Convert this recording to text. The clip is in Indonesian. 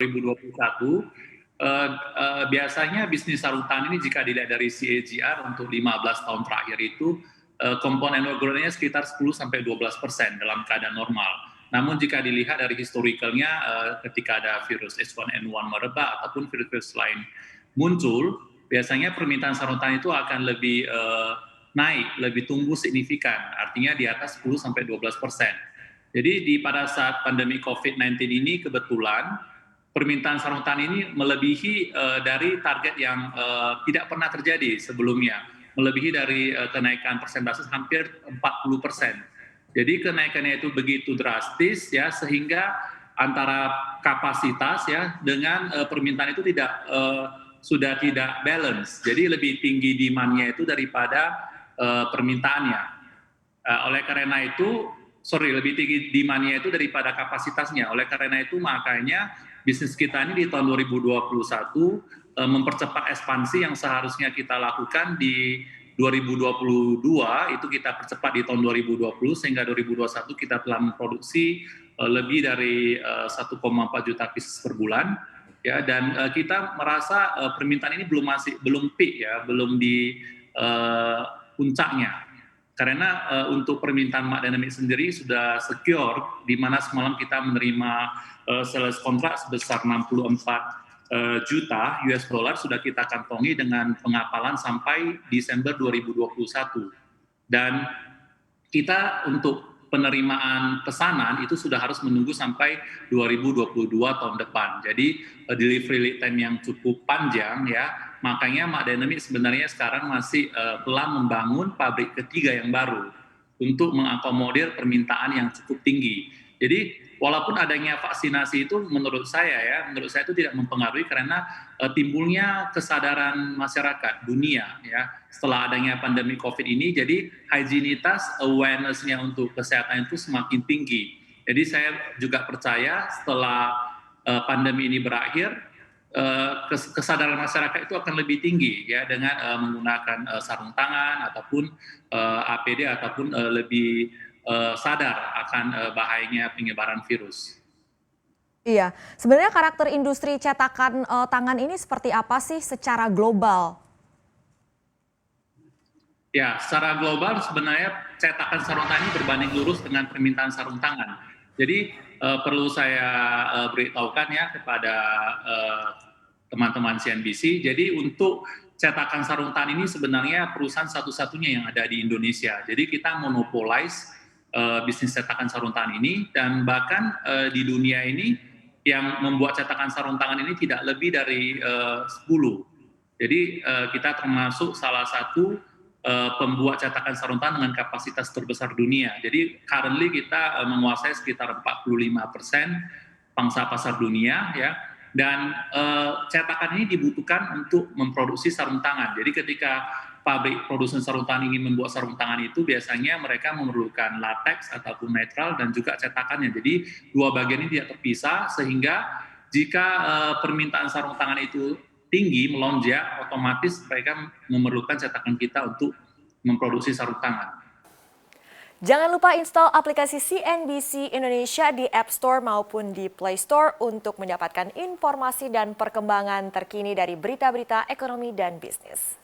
2021, biasanya bisnis sarung tangan ini jika dilihat dari CAGR untuk 15 tahun terakhir itu komponen growth-nya sekitar 10-12% dalam keadaan normal. Namun jika dilihat dari historicalnya ketika ada virus H1N1 merebak ataupun virus-virus lain muncul, biasanya permintaan sarung tangan itu akan lebih naik, lebih tumbuh signifikan, artinya di atas 10-12%. Jadi pada saat pandemi COVID-19 ini kebetulan permintaan sarung tangan ini melebihi dari target yang tidak pernah terjadi sebelumnya, melebihi dari kenaikan persentase hampir 40%. Jadi kenaikannya itu begitu drastis ya, sehingga antara kapasitas ya dengan permintaan itu sudah tidak balance. Jadi lebih tinggi demand-nya itu daripada permintaannya. Oleh karena itu, lebih tinggi demand-nya itu daripada kapasitasnya. Oleh karena itu makanya bisnis kita ini di tahun 2021 mempercepat ekspansi yang seharusnya kita lakukan di 2022 itu kita percepat di tahun 2020 sehingga 2021 kita telah memproduksi lebih dari 1,4 juta pieces per bulan ya, dan kita merasa permintaan ini belum peak ya, belum di puncaknya. Karena untuk permintaan Mak Dynamics sendiri sudah secure, di mana semalam kita menerima sales kontrak sebesar 64 juta US dollar sudah kita kantongi dengan pengapalan sampai Desember 2021. Dan kita untuk penerimaan pesanan itu sudah harus menunggu sampai 2022 tahun depan. Jadi delivery lead time yang cukup panjang ya. Makanya Mak Dynamics sebenarnya sekarang masih telah membangun pabrik ketiga yang baru untuk mengakomodir permintaan yang cukup tinggi. Jadi walaupun adanya vaksinasi itu menurut saya itu tidak mempengaruhi karena timbulnya kesadaran masyarakat dunia ya setelah adanya pandemi COVID ini. Jadi higienitas, awareness-nya untuk kesehatan itu semakin tinggi. Jadi saya juga percaya setelah pandemi ini berakhir, kesadaran masyarakat itu akan lebih tinggi ya dengan menggunakan sarung tangan ataupun APD ataupun lebih sadar akan bahayanya penyebaran virus. Iya, sebenarnya karakter industri cetakan tangan ini seperti apa sih secara global? Ya, secara global sebenarnya cetakan sarung tangan ini berbanding lurus dengan permintaan sarung tangan. Jadi perlu saya beritahukan ya kepada teman-teman CNBC. Jadi untuk cetakan sarung tangan ini sebenarnya perusahaan satu-satunya yang ada di Indonesia. Jadi kita monopolize bisnis cetakan sarung tangan ini, dan bahkan di dunia ini yang membuat cetakan sarung tangan ini tidak lebih dari 10. Jadi kita termasuk salah satu pembuat cetakan sarung tangan dengan kapasitas terbesar dunia. Jadi currently kita menguasai sekitar 45% pangsa pasar dunia ya. Dan cetakan ini dibutuhkan untuk memproduksi sarung tangan. Jadi ketika pabrik produsen sarung tangan ingin membuat sarung tangan itu biasanya mereka memerlukan latex ataupun netral dan juga cetakannya. Jadi dua bagian ini tidak terpisah, sehingga jika permintaan sarung tangan itu tinggi, melonjak, otomatis mereka memerlukan cetakan kita untuk memproduksi sarung tangan. Jangan lupa install aplikasi CNBC Indonesia di App Store maupun di Play Store untuk mendapatkan informasi dan perkembangan terkini dari berita-berita ekonomi dan bisnis.